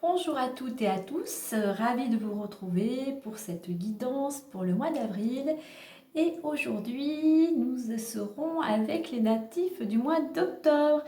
Bonjour à toutes et à tous, ravie de vous retrouver pour cette guidance pour le mois d'avril. Et aujourd'hui, nous serons avec les natifs du mois d'octobre.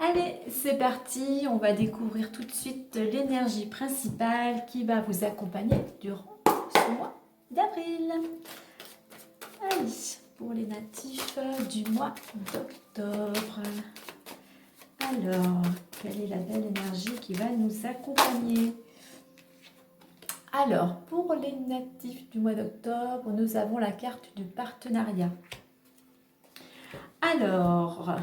Allez, c'est parti, on va découvrir tout de suite l'énergie principale qui va vous accompagner durant ce mois d'avril. Allez, pour les natifs du mois d'octobre. Alors, quelle est la belle énergie qui va nous accompagner? Alors, pour les natifs du mois d'octobre, nous avons la carte du partenariat. Alors,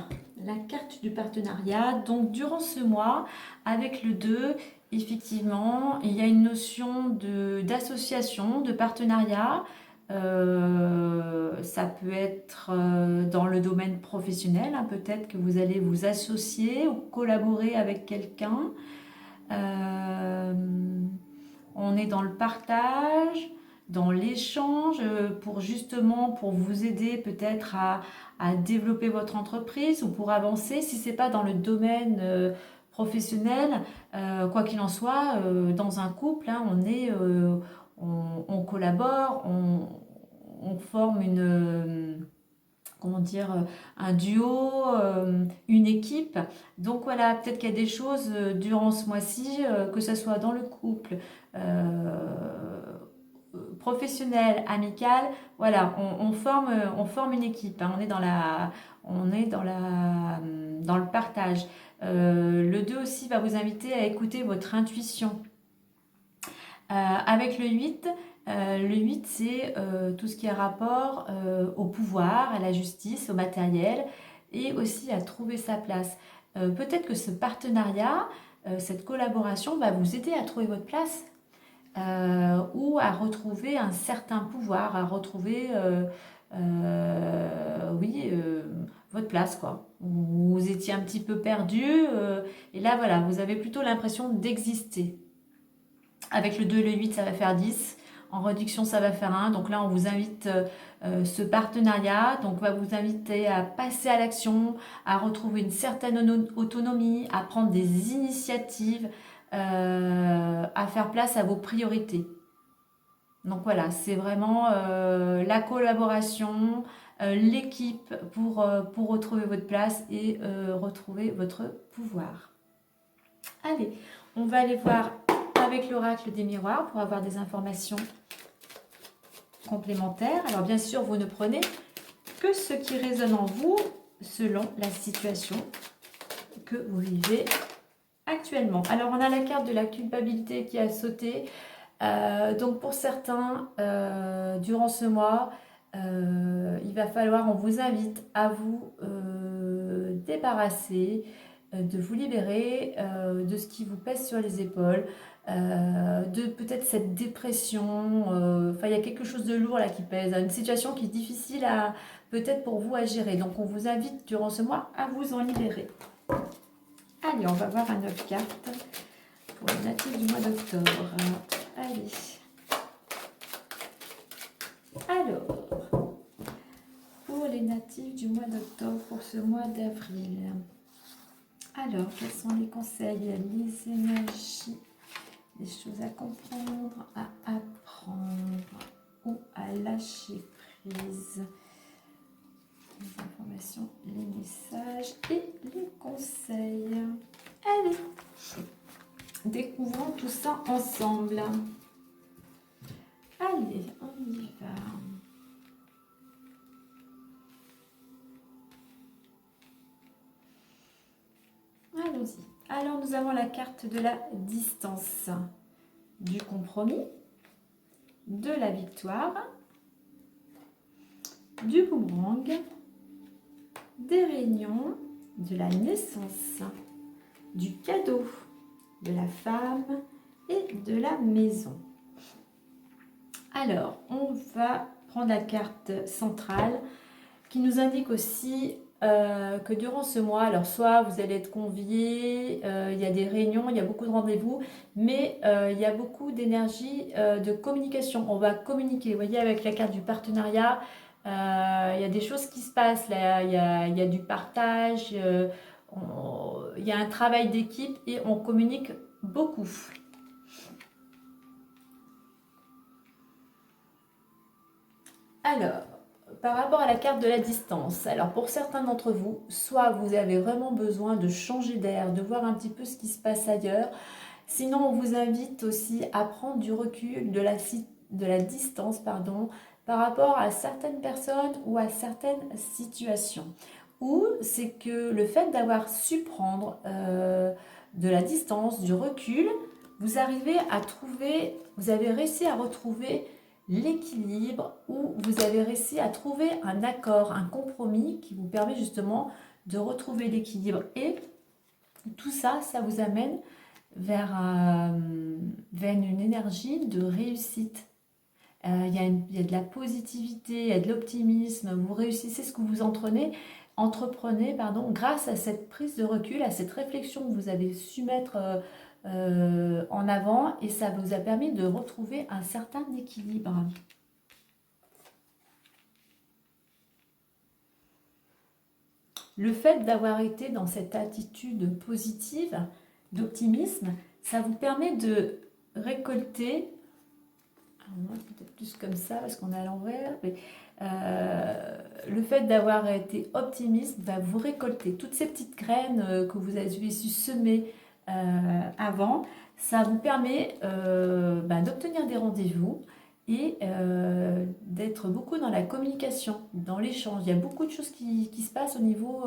la carte du partenariat, donc durant ce mois, avec le 2, effectivement, il y a une notion d'association, de partenariat. Ça peut être dans le domaine professionnel, hein, peut-être que vous allez vous associer ou collaborer avec quelqu'un. On est dans le partage, dans l'échange, pour vous aider peut-être à développer votre entreprise ou pour avancer. Si ce n'est pas dans le domaine professionnel, quoi qu'il en soit, dans un couple, hein, on collabore, on forme comment dire, un duo, une équipe. Donc voilà, peut-être qu'il y a des choses durant ce mois-ci, que ce soit dans le couple, professionnel, amical, voilà, on forme une équipe, hein, on est dans le partage. Le 2 aussi va vous inviter à écouter votre intuition. Avec le 8 c'est tout ce qui est rapport au pouvoir, à la justice, au matériel et aussi à trouver sa place. Peut-être que ce partenariat, cette collaboration va vous aider à trouver votre place ou à retrouver un certain pouvoir, à retrouver votre place, quoi. Vous étiez un petit peu perdu et là voilà, vous avez plutôt l'impression d'exister. Avec le 2 et le 8, ça va faire 10. En réduction, ça va faire 1. Donc là, on vous invite, ce partenariat donc va vous inviter à passer à l'action, à retrouver une certaine autonomie, à prendre des initiatives, à faire place à vos priorités. Donc voilà, c'est vraiment la collaboration, l'équipe pour retrouver votre place et retrouver votre pouvoir. Allez, on va aller voir avec l'oracle des miroirs pour avoir des informations complémentaires. Alors bien sûr, vous ne prenez que ce qui résonne en vous selon la situation que vous vivez actuellement. Alors on a la carte de la culpabilité qui a sauté. Donc pour certains, durant ce mois, il va falloir, on vous invite à vous débarrasser, de vous libérer de ce qui vous pèse sur les épaules, de peut-être cette dépression, enfin il y a quelque chose de lourd là qui pèse, une situation qui est difficile à peut-être pour vous à gérer. Donc on vous invite durant ce mois à vous en libérer. Allez, on va voir un 9 cartes pour les natifs du mois d'octobre. Allez. Alors, pour les natifs du mois d'octobre, pour ce mois d'avril. Alors, quels sont les conseils, les énergies, les choses à comprendre, à apprendre ou à lâcher prise? Les informations, les messages et les conseils. Allez, découvrons tout ça ensemble. Allez, on y va. Allons-y. Alors, nous avons la carte de la distance, du compromis, de la victoire, du boomerang, des réunions, de la naissance, du cadeau, de la femme et de la maison. Alors, on va prendre la carte centrale qui nous indique aussi que durant ce mois, alors soit vous allez être conviés, il y a des réunions, il y a beaucoup de rendez-vous, mais il y a beaucoup d'énergie de communication. On va communiquer, vous voyez, avec la carte du partenariat, il y a des choses qui se passent, là, il y a du partage, il y a un travail d'équipe et on communique beaucoup. Alors, par rapport à la carte de la distance, alors pour certains d'entre vous, soit vous avez vraiment besoin de changer d'air, de voir un petit peu ce qui se passe ailleurs. Sinon, on vous invite aussi à prendre du recul, de la distance, pardon, par rapport à certaines personnes ou à certaines situations. Ou c'est que le fait d'avoir su prendre de la distance, du recul, vous arrivez à trouver, vous avez réussi à retrouver l'équilibre ou vous avez réussi à trouver un accord, un compromis qui vous permet justement de retrouver l'équilibre. Et tout ça, ça vous amène vers une énergie de réussite. Il y a de la positivité, il y a de l'optimisme, vous réussissez ce que vous entreprenez pardon, grâce à cette prise de recul, à cette réflexion que vous avez su mettre en avant et ça vous a permis de retrouver un certain équilibre. Le fait d'avoir été dans cette attitude positive, d'optimisme, ça vous permet de récolter, peut-être plus comme ça parce qu'on est à l'envers, mais le fait d'avoir été optimiste va vous récolter toutes ces petites graines que vous avez su semer avant. Ça vous permet d'obtenir des rendez-vous et d'être beaucoup dans la communication, dans l'échange. Il y a beaucoup de choses qui se passent au niveau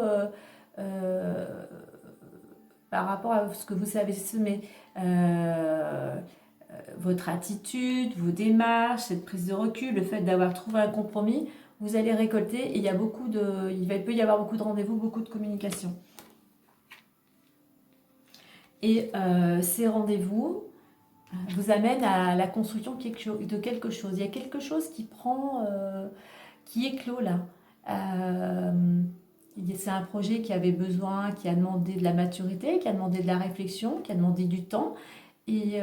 par rapport à ce que vous savez semer. Votre attitude, vos démarches, cette prise de recul, le fait d'avoir trouvé un compromis, vous allez récolter et il peut y avoir beaucoup de rendez-vous, beaucoup de communication. Et ces rendez-vous vous amènent à la construction de quelque chose. Il y a quelque chose qui éclot là. C'est un projet qui avait besoin, qui a demandé de la maturité, qui a demandé de la réflexion, qui a demandé du temps. Et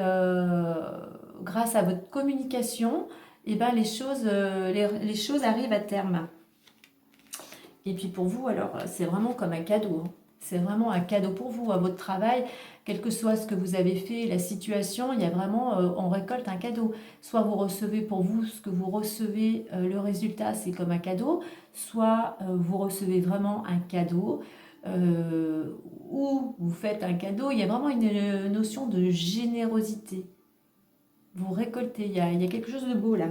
grâce à votre communication, eh ben, les choses arrivent à terme. Et puis pour vous, alors, c'est vraiment comme un cadeau. Hein. C'est vraiment un cadeau pour vous, à votre travail, quel que soit ce que vous avez fait, la situation, il y a vraiment, on récolte un cadeau. Soit vous recevez pour vous ce que vous recevez, le résultat, c'est comme un cadeau, soit vous recevez vraiment un cadeau, ou vous faites un cadeau, il y a vraiment une notion de générosité. Vous récoltez, il y a quelque chose de beau là.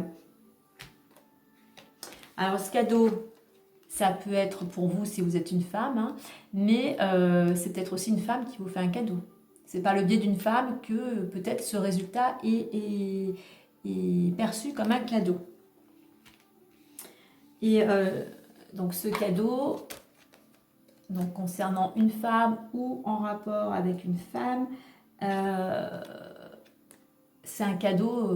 Alors ce cadeau, ça peut être pour vous si vous êtes une femme, hein, mais c'est peut-être aussi une femme qui vous fait un cadeau. C'est par le biais d'une femme que peut-être ce résultat est perçu comme un cadeau. Et donc ce cadeau, donc concernant une femme ou en rapport avec une femme, c'est un cadeau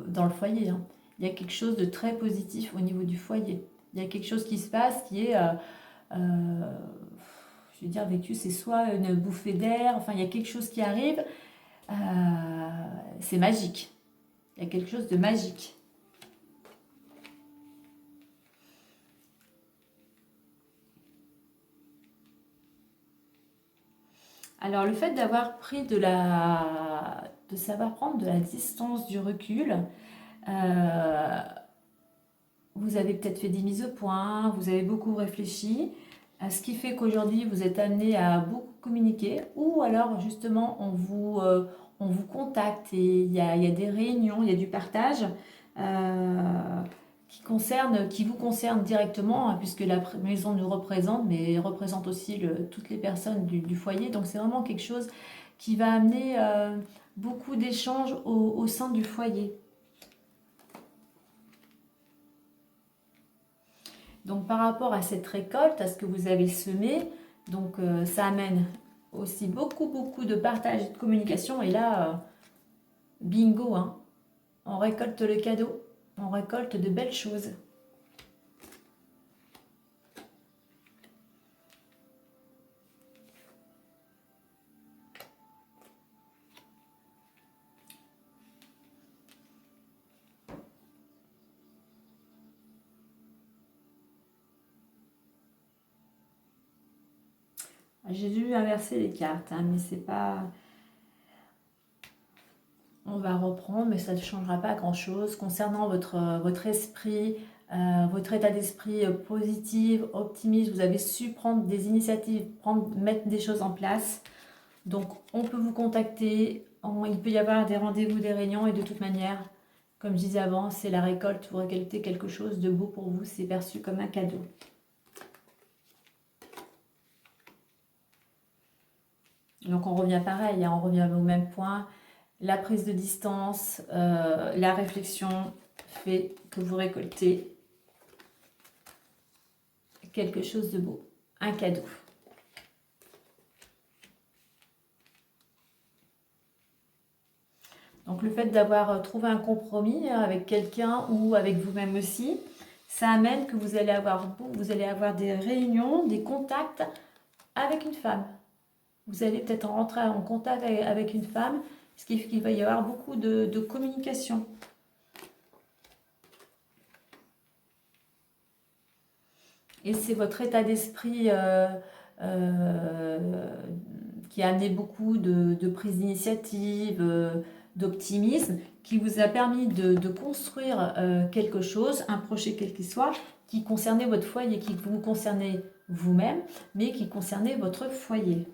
dans le foyer. Hein. Il y a quelque chose de très positif au niveau du foyer. Il y a quelque chose qui se passe qui est, je veux dire, vécu, c'est soit une bouffée d'air, enfin, il y a quelque chose qui arrive, c'est magique. Il y a quelque chose de magique. Alors, le fait d'avoir pris de savoir prendre de la distance, du recul, vous avez peut-être fait des mises au point, vous avez beaucoup réfléchi, ce qui fait qu'aujourd'hui vous êtes amené à beaucoup communiquer, ou alors justement on vous contacte et il y a des réunions, il y a du partage qui vous concerne directement, hein, puisque la maison nous représente, mais représente aussi toutes les personnes du foyer. Donc c'est vraiment quelque chose qui va amener beaucoup d'échanges au sein du foyer. Donc par rapport à cette récolte, à ce que vous avez semé, donc ça amène aussi beaucoup de partage et de communication. Et là, bingo, hein, on récolte le cadeau, on récolte de belles choses. J'ai dû inverser les cartes, hein, mais c'est pas... On va reprendre, mais ça ne changera pas grand-chose. Concernant votre esprit, votre état d'esprit positif, optimiste, vous avez su prendre des initiatives, mettre des choses en place. Donc, on peut vous contacter, il peut y avoir des rendez-vous, des réunions, et de toute manière, comme je disais avant, c'est la récolte, vous récoltez quelque chose de beau pour vous, c'est perçu comme un cadeau. Donc, on revient pareil, hein, on revient au même point. La prise de distance, la réflexion fait que vous récoltez quelque chose de beau, un cadeau. Donc le fait d'avoir trouvé un compromis avec quelqu'un ou avec vous-même aussi, ça amène que vous allez avoir des réunions, des contacts avec une femme. Vous allez peut-être rentrer en contact avec une femme, ce qui fait qu'il va y avoir beaucoup de communication. Et c'est votre état d'esprit qui a amené beaucoup de prise d'initiative, d'optimisme, qui vous a permis de construire quelque chose, un projet quel qu'il soit, qui concernait votre foyer, qui vous concernait vous-même, mais qui concernait votre foyer.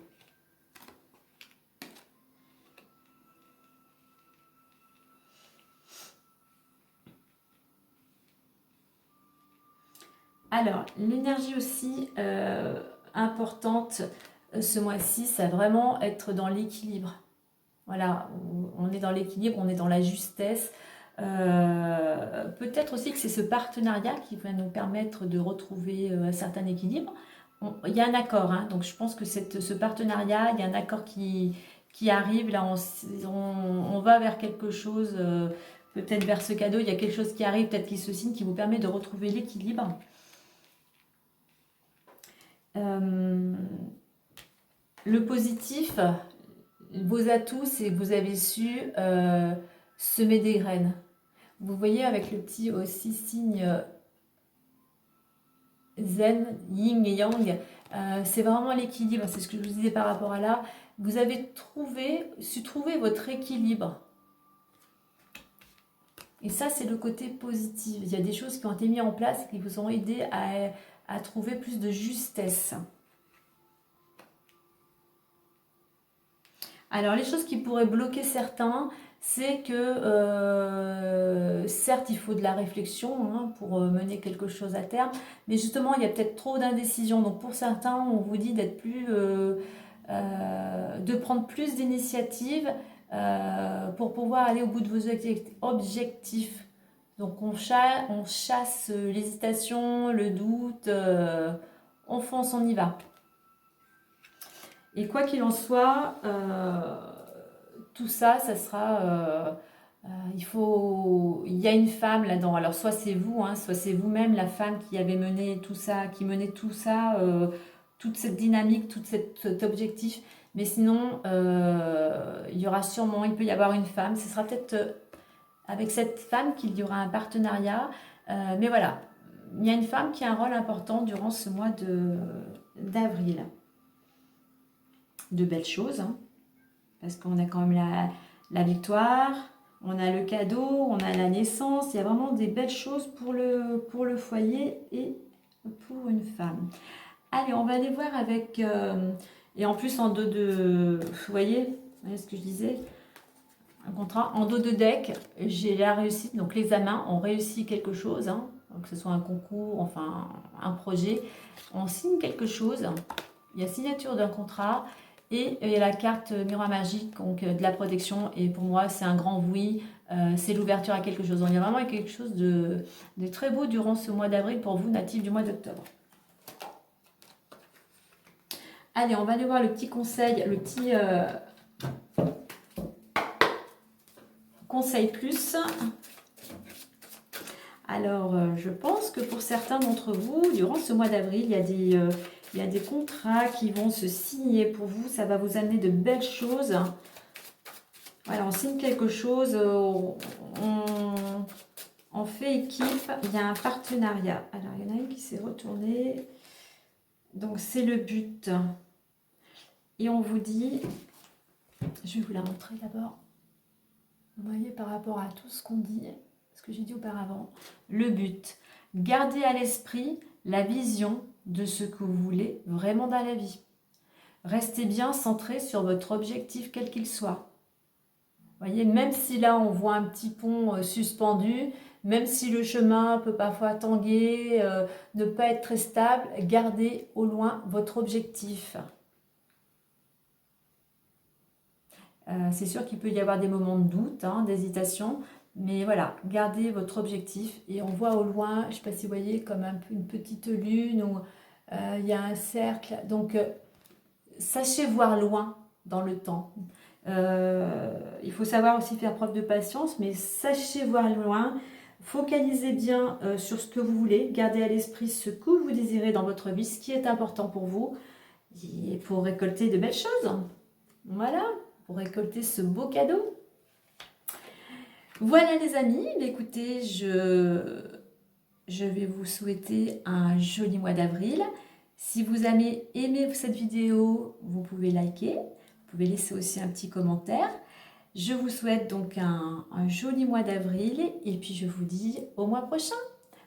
Alors, l'énergie aussi importante ce mois-ci, ça va vraiment être dans l'équilibre. Voilà, on est dans l'équilibre, on est dans la justesse. Peut-être aussi que c'est ce partenariat qui va nous permettre de retrouver un certain équilibre. Il y a un accord, hein, donc je pense que ce partenariat, il y a un accord qui arrive. Là, on va vers quelque chose, peut-être vers ce cadeau, il y a quelque chose qui arrive, peut-être qui se signe, qui vous permet de retrouver l'équilibre. Le positif, vos atouts, c'est que vous avez su semer des graines. Vous voyez avec le petit aussi signe zen, yin et yang, c'est vraiment l'équilibre, c'est ce que je vous disais par rapport à là. Vous avez su trouver votre équilibre. Et ça, c'est le côté positif. Il y a des choses qui ont été mises en place et qui vous ont aidé à trouver plus de justesse. Alors, les choses qui pourraient bloquer certains, c'est que, certes, il faut de la réflexion hein, pour mener quelque chose à terme, mais justement, il y a peut-être trop d'indécision. Donc, pour certains, on vous dit de prendre plus d'initiatives pour pouvoir aller au bout de vos objectifs. Donc, on chasse l'hésitation, le doute, on fonce, on y va. Et quoi qu'il en soit, tout ça, ça sera... il y a une femme là-dedans. Alors soit c'est vous, hein, soit c'est vous-même la femme qui avait mené tout ça, qui menait tout ça, toute cette dynamique, cet objectif. Mais sinon, il peut y avoir une femme. Ce sera peut-être avec cette femme qu'il y aura un partenariat. Mais voilà, il y a une femme qui a un rôle important durant ce mois d'avril. De belles choses, hein, parce qu'on a quand même la victoire, on a le cadeau, on a la naissance, il y a vraiment des belles choses pour le foyer et pour une femme. Allez, on va aller voir avec... et en plus, en dos de... Vous voyez ce que je disais, un contrat. En dos de deck, j'ai la réussite, donc l'examen, on réussit quelque chose, hein, que ce soit un concours, enfin un projet. On signe quelque chose, il y a signature d'un contrat. Et il y a la carte miroir magique, donc de la protection. Et pour moi, c'est un grand oui. C'est l'ouverture à quelque chose. Donc, il y a vraiment quelque chose de très beau durant ce mois d'avril pour vous, natifs du mois d'octobre. Allez, on va aller voir le petit conseil, le petit conseil plus. Alors, je pense que pour certains d'entre vous, durant ce mois d'avril, il y a des contrats qui vont se signer pour vous. Ça va vous amener de belles choses. Voilà, on signe quelque chose. On fait équipe. Il y a un partenariat. Alors, il y en a une qui s'est retournée. Donc, c'est le but. Et on vous dit... Je vais vous la montrer d'abord. Vous voyez, par rapport à tout ce qu'on dit, ce que j'ai dit auparavant. Le but. Gardez à l'esprit la vision de ce que vous voulez vraiment dans la vie. Restez bien centré sur votre objectif, quel qu'il soit. Voyez, même si là on voit un petit pont suspendu, même si le chemin peut parfois tanguer, ne pas être très stable, gardez au loin votre objectif. C'est sûr qu'il peut y avoir des moments de doute, hein, d'hésitation, mais voilà, gardez votre objectif et on voit au loin, je ne sais pas si vous voyez, comme une petite lune où il y a un cercle. Donc, sachez voir loin dans le temps. Il faut savoir aussi faire preuve de patience, mais sachez voir loin. Focalisez bien sur ce que vous voulez. Gardez à l'esprit ce que vous désirez dans votre vie, ce qui est important pour vous, et pour récolter de belles choses. Voilà, pour récolter ce beau cadeau. Voilà les amis, écoutez, je vais vous souhaiter un joli mois d'avril. Si vous avez aimé cette vidéo, vous pouvez liker, vous pouvez laisser aussi un petit commentaire. Je vous souhaite donc un joli mois d'avril et puis je vous dis au mois prochain.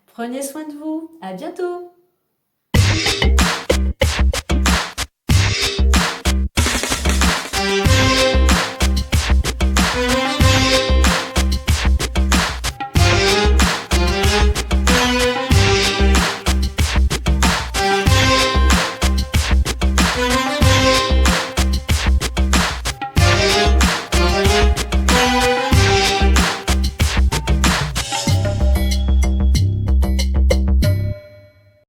Prenez soin de vous, à bientôt!